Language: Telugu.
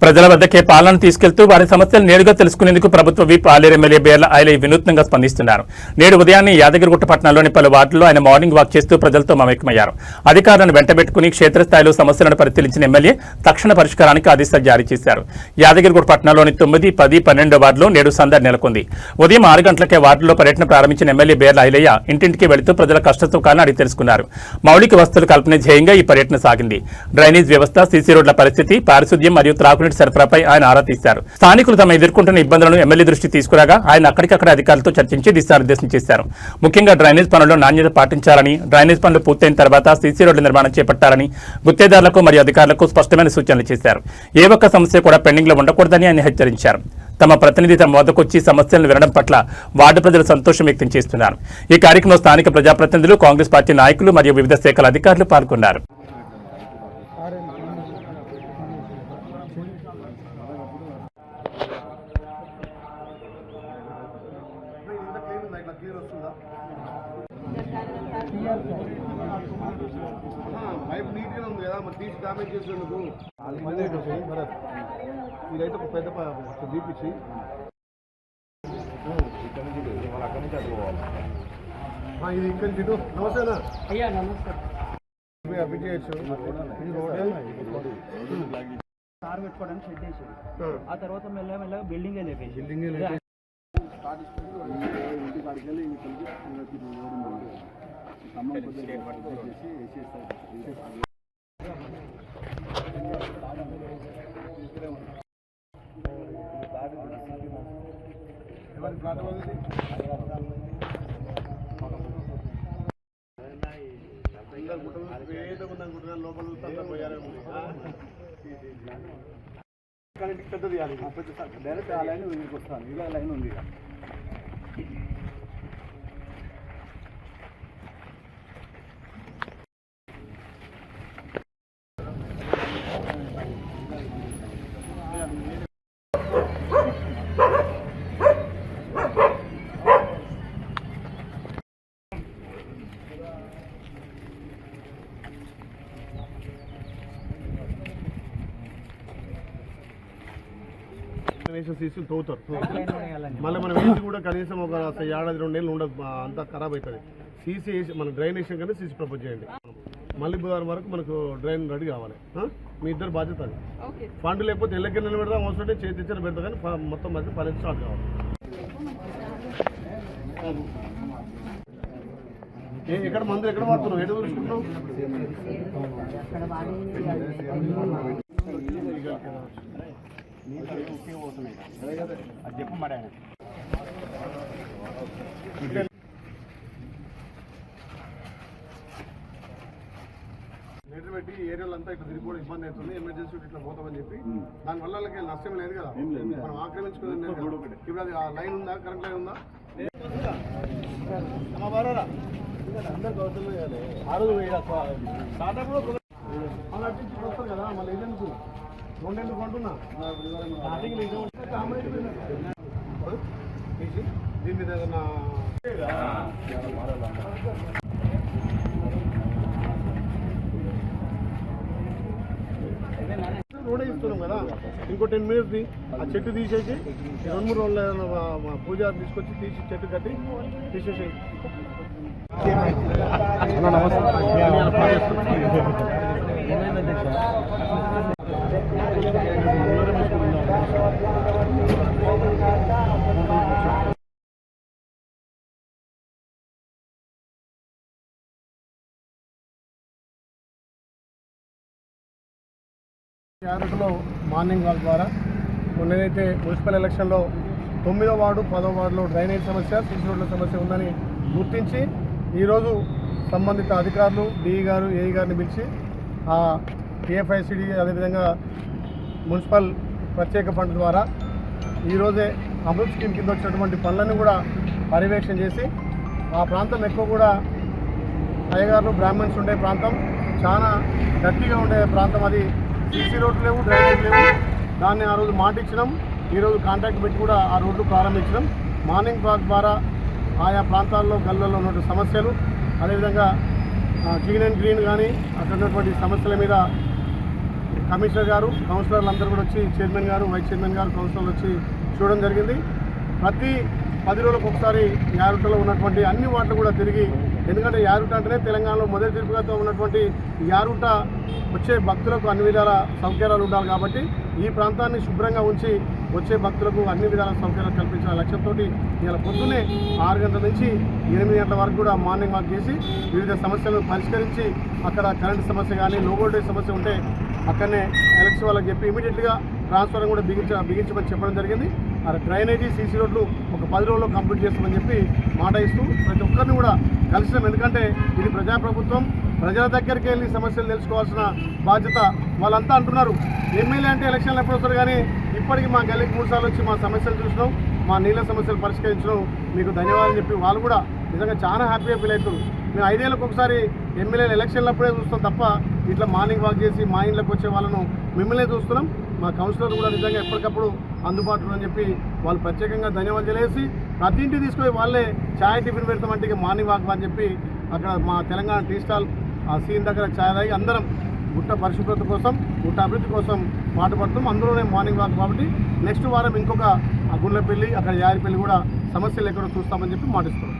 ప్రజల వద్దకే పాలన తీసుకెళ్తూ వారి సమస్యలు నేరుగా తెలుసుకునేందుకు ప్రభుత్వ విప్ ఆలేరు ఎమ్మెల్యే బేర్ల ఐలయ్య వినూత్నంగా స్పందిస్తున్నారు. నేడు ఉదయాన్నే యాదగిరిగుట్ట పట్టణంలోని పలు వార్డుల్లో ఆయన మార్నింగ్ వాక్ చేస్తూ ప్రజలతో మమేకమయ్యారు. అధికారులను వెంటబెట్టుకుని క్షేత్రస్థాయిలో సమస్యలను పరిశీలించిన ఎమ్మెల్యే తక్షణ పరిష్కారానికి ఆదేశాలు జారీ చేశారు. యాదగిరిగుట్ట పట్టణంలోని 9, 10, 12 వార్డులో నేడు సందడి నెలకొంది. ఉదయం 6 గంటలకే వార్డులో పర్యటన ప్రారంభించిన ఎమ్మెల్యే బేర్ల ఐలయ్య ఇంటింటికి వెళుతూ ప్రజల కష్టసుఖాలను అడిగి తెలుసుకున్నారు. మౌలిక వసతులు కల్పనే ధ్యేయంగా ఈ పర్యటన సాగింది. డ్రైనేజ్ వ్యవస్థ, సీసీ రోడ్ల పరిస్థితి, పారిశుద్ధ్యం మరియు త్రాగునీటి సరఫరాపై ఆయన ఆరా తీశారు. స్థానికులు తమ ఎదుర్కొంటున్న ఇబ్బందులను ఎమ్మెల్యే దృష్టి తీసుకురాగా ఆయన అక్కడికక్కడ అధికారులతో చర్చించి దిశానిర్దేశం చేశారు. ముఖ్యంగా డ్రైనేజ్ పనుల్లో నాణ్యత పాటించాలని, డ్రైనేజ్ పనులు పూర్తయిన తర్వాత సీసీ రోడ్ల నిర్మాణం చేపట్టాలని గుత్తేదారులకు మరియు అధికారులకు స్పష్టమైన సూచనలు చేశారు. ఏ ఒక్క సమస్య కూడా పెండింగ్ లో ఉండకూడదని ఆయన హెచ్చరించారు. తమ ప్రతినిధి తమ వద్దకొచ్చి సమస్యలను వినడం పట్ల వార్డు ప్రజలు సంతోషం వ్యక్తం చేస్తున్నారు. ఈ కార్యక్రమంలో స్థానిక ప్రజాప్రతినిధులు, కాంగ్రెస్ పార్టీ నాయకులు మరియు వివిధ శాఖల అధికారులు పాల్గొన్నారు. ఇదైతే ఒక పెద్ద దీపించి ఇది ఇక్కడ ఇటు నమస్తేనా అయ్యా నమస్తే అవి చేయొచ్చు. కార్ పెట్టుకోవడానికి షెడ్ వేసాడు. ఆ తర్వాత మెల్లగా బిల్డింగ్ పెద్దది డైరెక్ట్ ఆ లైన్ మీకు వస్తాను. ఇక లైన్ ఉంది. సీసీలు తవ్వుతారు. మళ్ళీ మనం వేసి కూడా కనీసం ఒక 7-2 నెలలు ఉండదు, అంతా ఖరాబ్ అవుతుంది. సీసీ వేసి మన డ్రైన్ వేసాం కానీ సీసీ ప్రపోజ్ చేయండి. మళ్ళీ బుధవారం వరకు మనకు డ్రైన్ రెడీ కావాలి. మీ ఇద్దరు బాధ్యత అది. ఫండ్ లేకపోతే ఎల్లకి నిలబెడదాం, పెడదాం, అవసరం చేతి ఇచ్చిన పెడతా, కానీ మొత్తం మధ్య పని స్టార్ట్ కావాలి. ఎక్కడ మందులు ఎక్కడ వాడుతున్నావు? ఎటు చూసుకుంటున్నావు? అది చెప్పు మరి మీటర్ పెట్టి ఏరియాలో అంతా ఇట్లా తిరిగి కూడా ఇబ్బంది అవుతుంది. ఎమర్జెన్సీ ఇట్లా పోతామని చెప్పి దానివల్ల నష్టం లేదు కదా, మనం ఆక్రమించుకుని. ఇప్పుడు అది ఆ లైన్ ఉందా, కరెంట్ లైన్ ఉందా? అందరికి అవసరం చేయాలి. ఆ రోజు స్టార్టప్ కూడా వస్తారు కదా, మళ్ళీ ఎందుకు 2 ఎందుకు కొంటున్నా దీని మీద ఏదన్నా రోడే ఇస్తున్నాం కదా. ఇంకో 10 మినిట్స్ ఆ చెట్టు తీసేసి 2-3 రోజులు పూజ తీసుకొచ్చి తీసి చెట్టు కట్టి తీసేసి యాదగిరిలో మార్నింగ్ వాక్ ద్వారా మొన్నైతే మున్సిపల్ ఎలక్షన్లో 9వ వార్డు 10వ వార్డులో డ్రైనేజ్ సమస్య, సీసీ రోడ్ల సమస్య ఉందని గుర్తించి ఈరోజు సంబంధిత అధికారులు డిఈ గారు, ఏఈ గారిని పిలిచి ఆ పిఎఫ్ఐసిడి అదేవిధంగా మున్సిపల్ ప్రత్యేక ఫండ్ ద్వారా ఈరోజే అమృత్ స్కీమ్ కింద వచ్చినటువంటి పనులను కూడా పర్యవేక్షణ చేసి ఆ ప్రాంతం ఎక్కువ కూడా అయ్యగారులు, బ్రాహ్మణ్స్ ఉండే ప్రాంతం, చాలా గట్టిగా ఉండే ప్రాంతం. అది సీసీ రోడ్లు లేవు, డ్రైనేజ్ లేవు. దాన్ని ఆ రోజు మాట ఇచ్చినాం. ఈరోజు కాంట్రాక్ట్ పెట్టి కూడా ఆ రోడ్లు ప్రారంభించినాం. మార్నింగ్ వాక్ ద్వారా ఆయా ప్రాంతాల్లో గల్లలో ఉన్నటువంటి సమస్యలు, అదేవిధంగా క్లీన్ అండ్ గ్రీన్ కానీ అక్కడ ఉన్నటువంటి సమస్యల మీద కమిషనర్ గారు కౌన్సిలర్లు అందరూ కూడా వచ్చి చైర్మన్ గారు వైస్ చైర్మన్ గారు కౌన్సిలర్లు వచ్చి చూడడం జరిగింది. ప్రతి 10 రోజులకు ఒకసారి యారుటలో ఉన్నటువంటి అన్ని వార్డులు కూడా తిరిగి, ఎందుకంటే యారుట అంటేనే తెలంగాణలో మొదటి తిరుగుతో ఉన్నటువంటి యారుట వచ్చే భక్తులకు అన్ని విధాల సౌకర్యాలు ఉండాలి కాబట్టి ఈ ప్రాంతాన్ని శుభ్రంగా ఉంచి వచ్చే భక్తులకు అన్ని విధాల సౌకర్యాలు కల్పించిన లక్ష్యంతో ఇవాళ పొద్దున్నే 6 గంటల నుంచి 8 గంటల వరకు కూడా మార్నింగ్ వాక్ చేసి వివిధ సమస్యలను పరిష్కరించి, అక్కడ కరెంటు సమస్య కానీ లో వోల్టేజ్ సమస్య ఉంటే అక్కడనే ఎలక్ట్రిసిటీ వాళ్ళకి చెప్పి ఇమీడియట్గా ట్రాన్స్ఫర్ కూడా బిగించమని చెప్పడం జరిగింది. డ్రైనేజీ సీసీ రోడ్లు ఒక 10 రోజుల్లో కంప్లీట్ చేస్తామని చెప్పి మాట ఇస్తూ ప్రతి ఒక్కరిని కూడా కలిసినాం. ఎందుకంటే ఇది ప్రజాప్రభుత్వం, ప్రజల దగ్గరికి వెళ్ళి సమస్యలు తెలుసుకోవాల్సిన బాధ్యత. వాళ్ళంతా అంటున్నారు ఎమ్మెల్యే అంటే ఎలక్షన్లు ఎప్పుడు వస్తారు, కానీ ఇప్పటికీ మా గల్లీకి 3 సార్లు వచ్చి మా సమస్యలు చూసినాం, మా నీళ్ళ సమస్యలు పరిష్కరించడం, మీకు ధన్యవాదాలు చెప్పి వాళ్ళు కూడా నిజంగా చాలా హ్యాపీగా ఫీల్ అవుతారు. మేము 5 ఏళ్ళకి ఒకసారి ఎమ్మెల్యేలు ఎలక్షన్లప్పుడే చూస్తాం తప్ప ఇట్లా మార్నింగ్ వాక్ చేసి మా ఇంట్లోకి వచ్చే వాళ్ళను మిమ్మల్నే చూస్తున్నాం. మా కౌన్సిలర్ కూడా నిజంగా ఎప్పటికప్పుడు అందుబాటులో అని చెప్పి వాళ్ళు ప్రత్యేకంగా ధన్యవాదాలు తెలియజేసి ప్రతి ఇంటికి తీసుకొని వాళ్ళే ఛాయ్ టిఫిన్ పెడతామంటే మార్నింగ్ వాక్ అని చెప్పి అక్కడ మా తెలంగాణ టీ స్టాల్ ఆ సీన్ దగ్గర ఛాయ్ తాగి అందరం గుట్ట పరిశుభ్రత కోసం, గుట్ట అభివృద్ధి కోసం పాటుపడుతాం. అందులోనే మార్నింగ్ వాక్ కాబట్టి నెక్స్ట్ వారం ఇంకొక గుళ్ళపల్లి, అక్కడ యారిపల్లి కూడా సమస్యలు ఎక్కడో చూస్తామని చెప్పి మాటిస్తున్నాం.